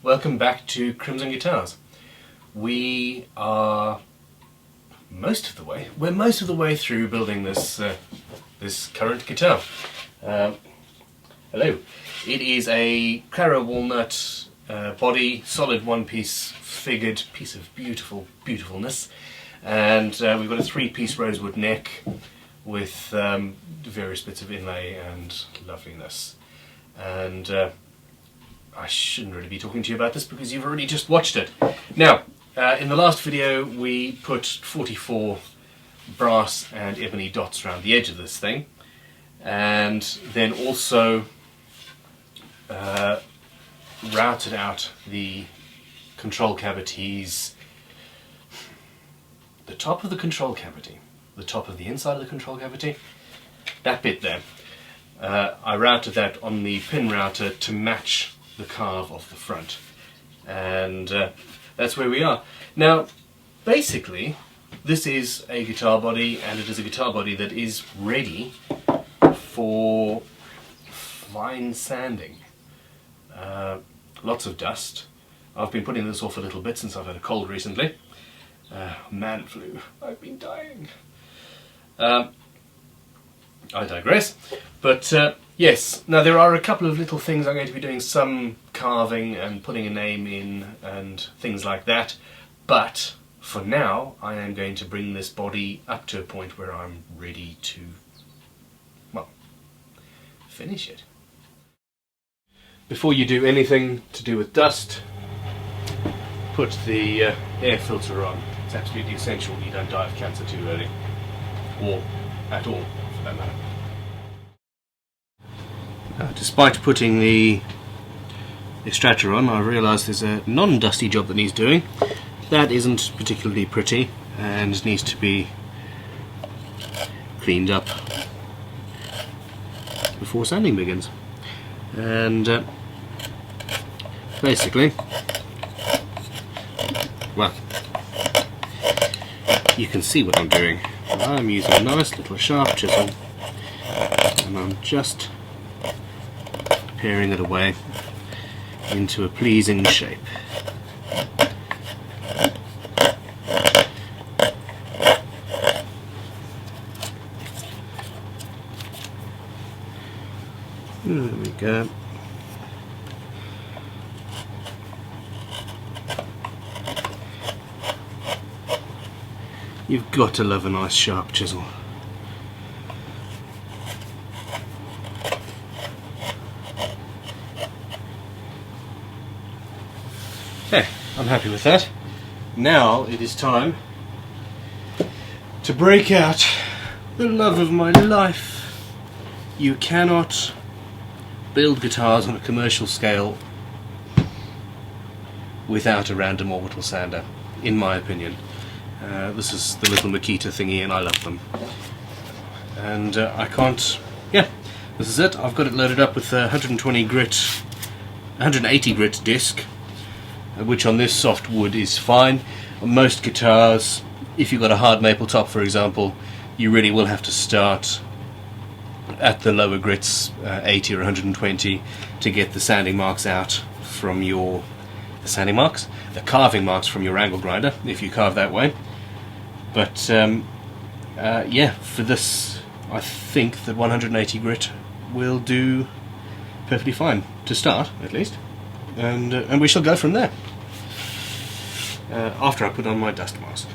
welcome back to Crimson Guitars. We are most of the way through building this this current guitar. Hello. It is a Claro walnut body, solid one-piece figured piece of beautifulness, and we've got a three-piece rosewood neck with various bits of inlay and loveliness. And I shouldn't really be talking to you about this because you've already just watched it. Now, in the last video we put 44 brass and ebony dots around the edge of this thing, and then also routed out the control cavities, the top of the control cavity, the top of the inside of the control cavity, that bit there. I routed that on the pin router to match the carve of the front, and that's where we are. Now, basically, this is a guitar body, and it is a guitar body that is ready for fine sanding. Lots of dust. I've been putting this off a little bit since I've had a cold recently. Man flu. I've been dying. I digress. But yes, now there are a couple of little things. I'm going to be doing some carving and putting a name in and things like that. But for now, I am going to bring this body up to a point where I'm ready to, well, finish it. Before you do anything to do with dust, put the air filter on. It's absolutely essential you don't die of cancer too early, or at all for that matter. Despite putting the extractor on, I realise there's a non-dusty job that needs doing. That isn't particularly pretty and needs to be cleaned up before sanding begins. And basically, well, you can see what I'm doing. I'm using a nice little sharp chisel, and I'm just paring it away into a pleasing shape. There we go. You've got to love a nice sharp chisel. Okay, I'm happy with that. Now it is time to break out the love of my life. You cannot build guitars on a commercial scale without a random orbital sander, in my opinion. This is the little Makita thingy, and I love them. And I can't, yeah, this is it. I've got it loaded up with a 180 grit disc, which on this softwood is fine. On most guitars, if you've got a hard maple top, for example, you really will have to start at the lower grits, 80 or 120, to get the sanding marks out from your, the carving marks from your angle grinder, if you carve that way. But yeah, for this I think that 180 grit will do perfectly fine, to start at least, and we shall go from there, after I put on my dust mask.